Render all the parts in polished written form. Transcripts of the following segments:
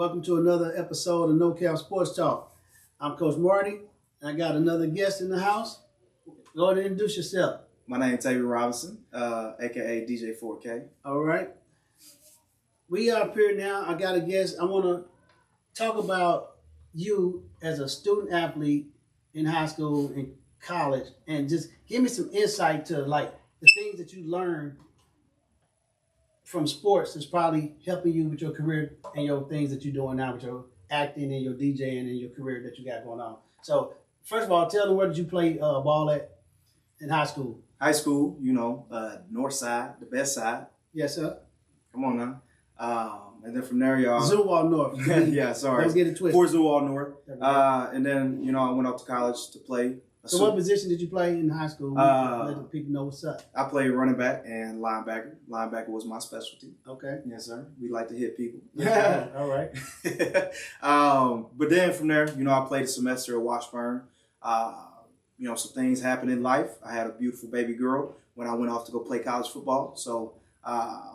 Welcome to another episode of No Cap Sports Talk. I'm Coach Marty, and I got another guest in the house. Go ahead and introduce yourself. My name is Taylor Robinson, aka DJ 4K. All right. We are up here now. I got a guest. I want to talk about you as a student athlete in high school and college, and just give me some insight to like the things that you learned from sports that's probably helping you with your career and your things that you're doing now with your acting and your DJing and your career that you got going on. So, first of all, tell them where did you play ball at in high school? High school, north side, the best side. Yes, sir. Come on now. And then from there, y'all. Zumwalt North. Yeah, sorry. Don't get it twisted. For Zumwalt North. And then, I went off to college to play. So what position did you play in high school? Let the people know what's up. I played running back and linebacker. Linebacker was my specialty. Okay. Yes, sir. We like to hit people. All right. But then from there, I played a semester at Washburn. Some things happened in life. I had a beautiful baby girl when I went off to go play college football. So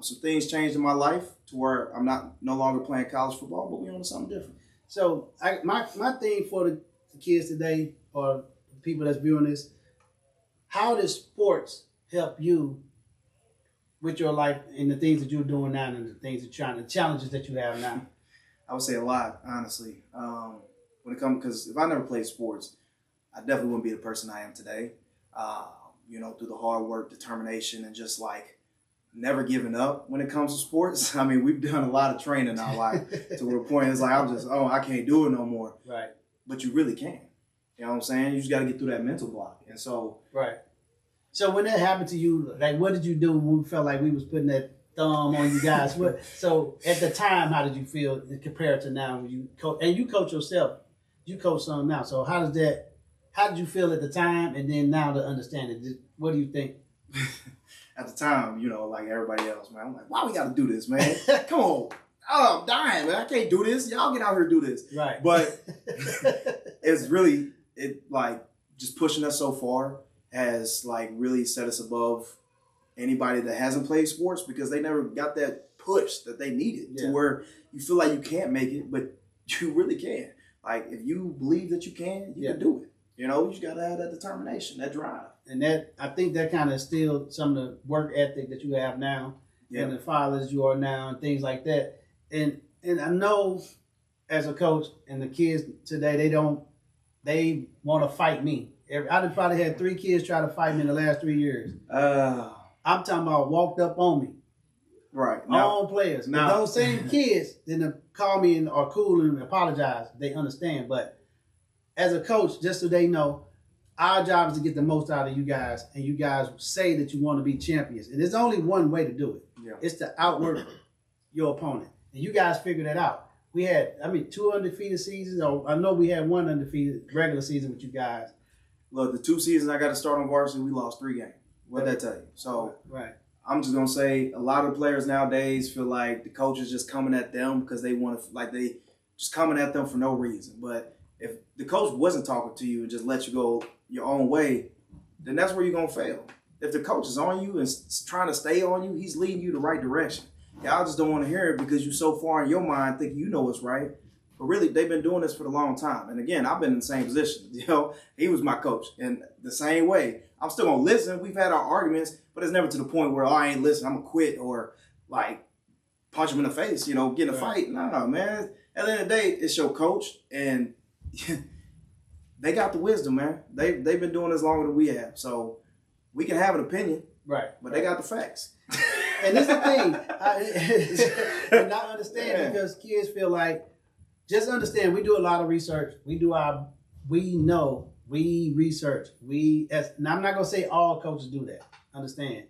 some things changed in my life to where I'm no longer playing college football, but we're on to something different. So my thing for the kids today, or people that's viewing this, how does sports help you with your life and the things that you're doing now and the things that the challenges that you have now? I would say a lot, honestly. When it comes, because if I never played sports, I definitely wouldn't be the person I am today. Through the hard work, determination, and just like never giving up when it comes to sports. I mean, we've done a lot of training in our life to the point it's like I can't do it no more. Right. But you really can. You know what I'm saying? You just got to get through that mental block. And so. Right. So when that happened to you, like, what did you do when we felt like we was putting that thumb on you guys? So at the time, how did you feel compared to now when you coach? And you coach yourself. You coach some now. So how did you feel at the time, and then now to understand it? What do you think? At the time, like everybody else, man, I'm like, why we got to do this, man? Come on. Oh, I'm dying, man. I can't do this. Y'all get out here and do this. Right. But it's really, just pushing us so far has like really set us above anybody that hasn't played sports, because they never got that push that they needed to where you feel like you can't make it, but you really can. Like, if you believe that you can do it. You just got to have that determination, that drive. And I think that kind of instilled some of the work ethic that you have now, and the fathers you are now, and things like that. And I know as a coach, and the kids today, they want to fight me. I've probably had 3 kids try to fight me in the last 3 years. I'm talking about walked up on me. Right. All players. Now, those same kids didn't call me and are cool and apologize. They understand. But as a coach, just so they know, our job is to get the most out of you guys, and you guys say that you want to be champions. And there's only one way to do it. Yeah. It's to outwork your opponent. And you guys figured that out. We had, 2 undefeated seasons. I know we had 1 undefeated regular season with you guys. Look, the 2 seasons I got to start on varsity, we lost 3 games. What'd that tell you? So right. I'm just going to say a lot of players nowadays feel like the coach is just coming at them because they want to, like they just coming at them for no reason. But if the coach wasn't talking to you and just let you go your own way, then that's where you're going to fail. If the coach is on you and trying to stay on you, he's leading you the right direction. Y'all just don't want to hear it because you're so far in your mind thinking you know what's right. But really, they've been doing this for a long time. And again, I've been in the same position. He was my coach. And the same way, I'm still going to listen. We've had our arguments, but it's never to the point where, I ain't listening, I'm going to quit, or like punch him in the face, get in a fight. No, man. At the end of the day, it's your coach, and they got the wisdom, man. They've been doing this longer than we have. So we can have an opinion, right? But they got the facts. And that's the thing. And I understand because kids feel like, just understand, we do a lot of research. We research. And I'm not going to say all coaches do that. Understand.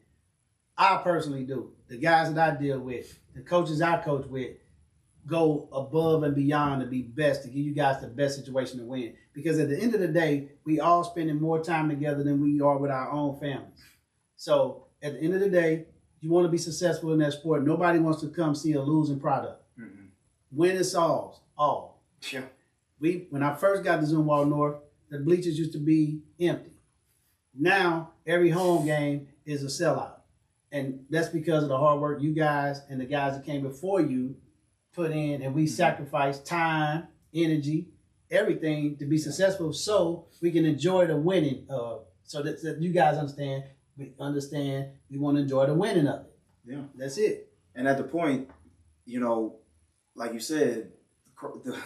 I personally do. The guys that I deal with, the coaches I coach with, go above and beyond to be best, to give you guys the best situation to win. Because at the end of the day, we all spending more time together than we are with our own families. So at the end of the day, you want to be successful in that sport. Nobody wants to come see a losing product. Mm-hmm. Win it solves all. Yeah. When I first got to Zumwalt North, the bleachers used to be empty. Now, every home game is a sellout. And that's because of the hard work you guys and the guys that came before you put in and we sacrifice time, energy, everything to be successful so we can enjoy the winning so that you guys understand we want to enjoy the winning of it. Yeah. That's it. And at the point, like you said, the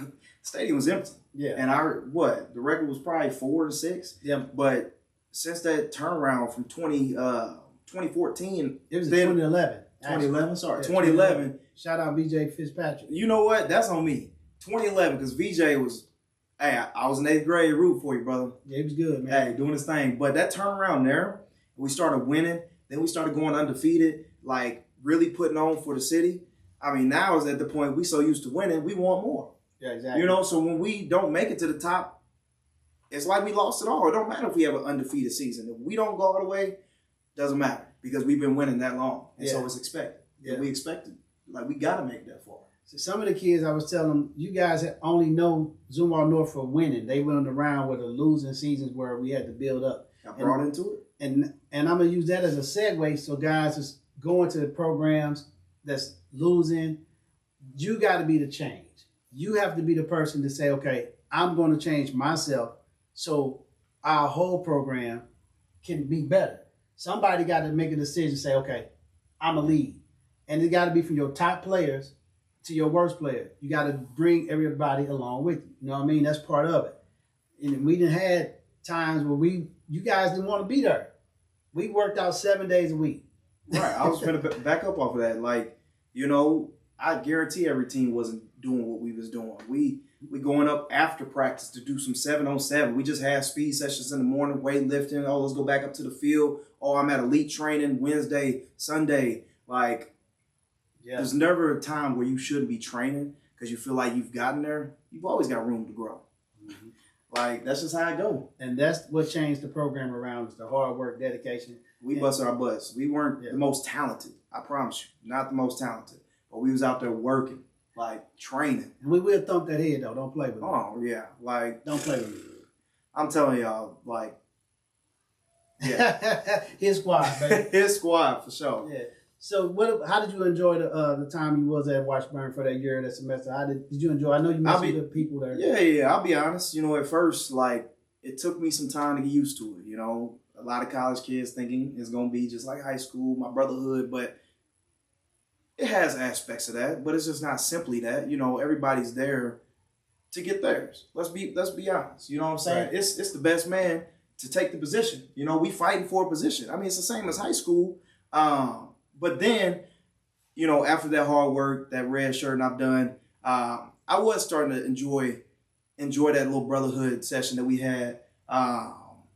stadium was empty. Yeah. And the record was probably 4-6. Yeah. But since that turnaround from 2014, It was 2011. 2011, sorry, Yeah, 2011. Shout out BJ Fitzpatrick. You know what? That's on me. 2011, because VJ was, hey, I was in 8th grade, root for you, brother. Yeah, he was good, man. Hey, doing his thing. But that turnaround there, we started winning. Then we started going undefeated, like really putting on for the city. I mean, now is at the point we so used to winning, we want more. Yeah, exactly. So when we don't make it to the top, it's like we lost it all. It don't matter if we have an undefeated season. If we don't go all the way, doesn't matter because we've been winning that long. And so it's expected. Yeah. And we expected, like we got to make that far. So some of the kids, I was telling them, you guys only know Zumwalt North for winning. They went around with the losing seasons where we had to build up. Got brought into it. And I'm going to use that as a segue. So guys is going to the programs that's losing. You got to be the change. You have to be the person to say, okay, I'm going to change myself so our whole program can be better. Somebody got to make a decision, say, okay, I'm a lead. And it got to be from your top players to your worst player. You got to bring everybody along with you. You know what I mean? That's part of it. And we done had times where you guys didn't want to be there. We worked out 7 days a week. Right. I was going to back up off of that. Like, I guarantee every team wasn't doing what we was doing. We going up after practice to do some 7-on-7. We just had speed sessions in the morning, weightlifting. Oh, let's go back up to the field. Oh, I'm at elite training Wednesday, Sunday. Like, there's never a time where you shouldn't be training because you feel like you've gotten there. You've always got room to grow. Mm-hmm. Like, that's just how I go. And that's what changed the program around is the hard work, dedication. We bust our butts. We weren't the most talented. I promise you. Not the most talented. But we was out there working, like training. And we will thump that head, though. Don't play with me. Oh, yeah. Like, don't play with me. I'm telling y'all, like, yeah. His squad, baby. His squad, for sure. Yeah. So, how did you enjoy the time you was at Washburn for that year, that semester? How did you enjoy? I know you met some good people there. Yeah. I'll be honest. At first, like, it took me some time to get used to it. A lot of college kids thinking it's gonna be just like high school, my brotherhood, but it has aspects of that. But it's just not simply that. Everybody's there to get theirs. Let's be honest. You know what I'm saying? Right. It's the best man to take the position. We fighting for a position. I mean, it's the same as high school. But then, after that hard work, that red shirt and I've done, I was starting to enjoy that little brotherhood session that we had.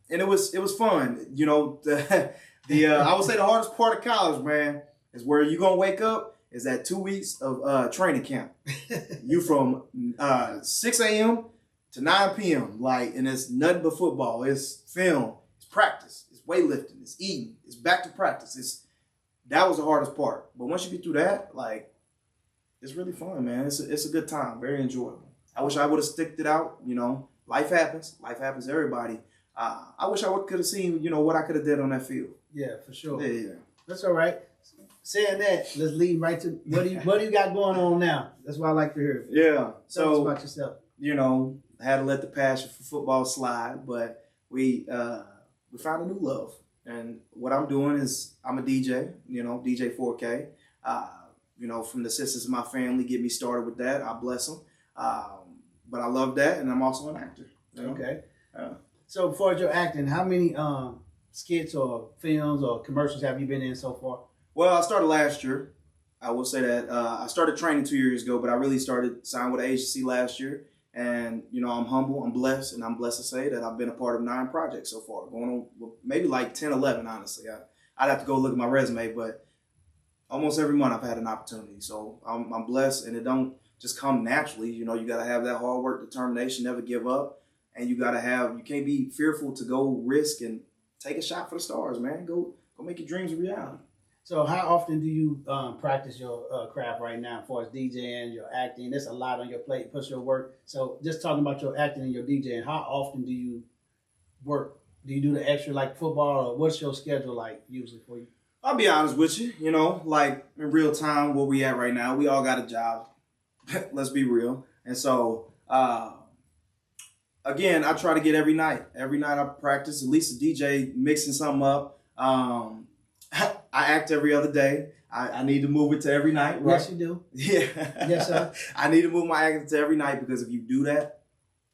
And it was fun. I would say the hardest part of college, man, is where you're going to wake up is that 2 weeks of training camp. You from 6 a.m. to 9 p.m. And it's nothing but football. It's film. It's practice. It's weightlifting. It's eating. It's back to practice. That was the hardest part. But once you get through that, it's really fun, man. It's a good time. Very enjoyable. I wish I would have sticked it out. Life happens. Life happens to everybody. I wish I could have seen, what I could have did on that field. Yeah, for sure. Yeah. That's all right. Saying that, let's lead right to what do you got going on now? That's what I like to hear. Yeah. Tell us about yourself. I had to let the passion for football slide, but we found a new love. And what I'm doing is I'm a DJ, DJ 4K. From the sisters of my family, get me started with that. I bless them. But I love that, and I'm also an actor. Okay. So before your acting, how many skits or films or commercials have you been in so far? Well, I started last year. I will say that. I started training 2 years ago, but I really started signing with an agency last year. And, I'm humble, I'm blessed, and I'm blessed to say that I've been a part of 9 projects so far, going on maybe 10, 11, honestly. I'd have to go look at my resume, but almost every month I've had an opportunity. So I'm blessed, and it don't just come naturally. You got to have that hard work, determination, never give up. And you can't be fearful to go risk and take a shot for the stars, man. Go make your dreams a reality. So how often do you practice your craft right now as far as DJing, your acting? There's a lot on your plate, plus your work. So just talking about your acting and your DJing, how often do you work? Do you do the extra like football, or what's your schedule like usually for you? I'll be honest with you, in real time where we at right now, we all got a job. Let's be real. And so, again, I try to get every night. Every night I practice, at least a DJ mixing something up. I act every other day. I need to move it to every night, right? Yes, you do. Yeah. Yes, sir. I need to move my acting to every night because if you do that,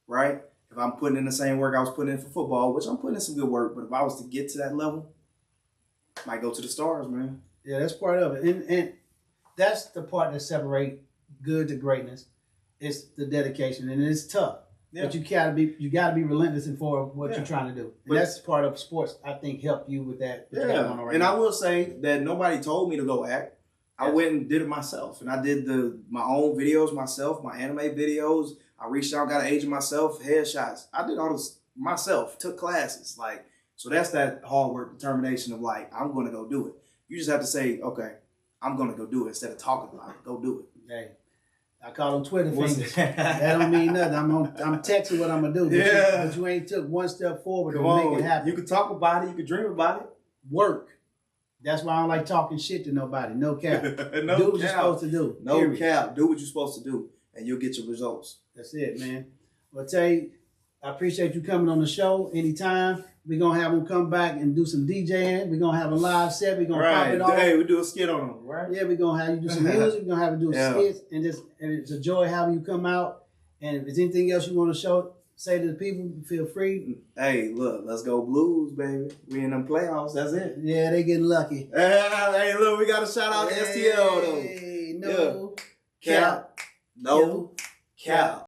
right? If I'm putting in the same work I was putting in for football, which I'm putting in some good work, but if I was to get to that level, I might go to the stars, man. Yeah, that's part of it. And that's the part that separates good to greatness. It's the dedication, and it's tough. Yeah. But you gotta be relentless in for what you're trying to do. And But that's part of sports, I think, help you with that. Yeah, and I will say that nobody told me to go act. I went and did it myself, and I did my own videos myself, my anime videos. I reached out, got an agent myself, headshots. I did all this myself, took classes, like, so that's that hard work, determination of like, I'm going to go do it. You just have to say, okay, I'm going to go do it instead of talking about it. Go do it. Hey, I call them Twitter What's fingers. that? That don't mean nothing. I'm texting what I'm gonna do. But you ain't took one step forward to make it happen. You can talk about it. You can dream about it. Work. That's why I don't like talking shit to nobody. No cap. No Do what cap. you're supposed to do. No Period. cap. Do what you're supposed to do, and you'll get your results. That's it, man. Well, Tay, I appreciate you coming on the show anytime. We're going to have him come back and do some DJing. We're going to have a live set. We're going to pop it off. Hey, we do a skit on them, right? Yeah, we're going to have you do some music. We're going to have you do skits. And it's a joy having you come out. And if there's anything else you want to say to the people, feel free. Hey, look, let's go Blues, baby. We in them playoffs. That's it. Yeah, they getting lucky. Hey, look, we got to shout out STL, though. Hey, no Cap. No cap.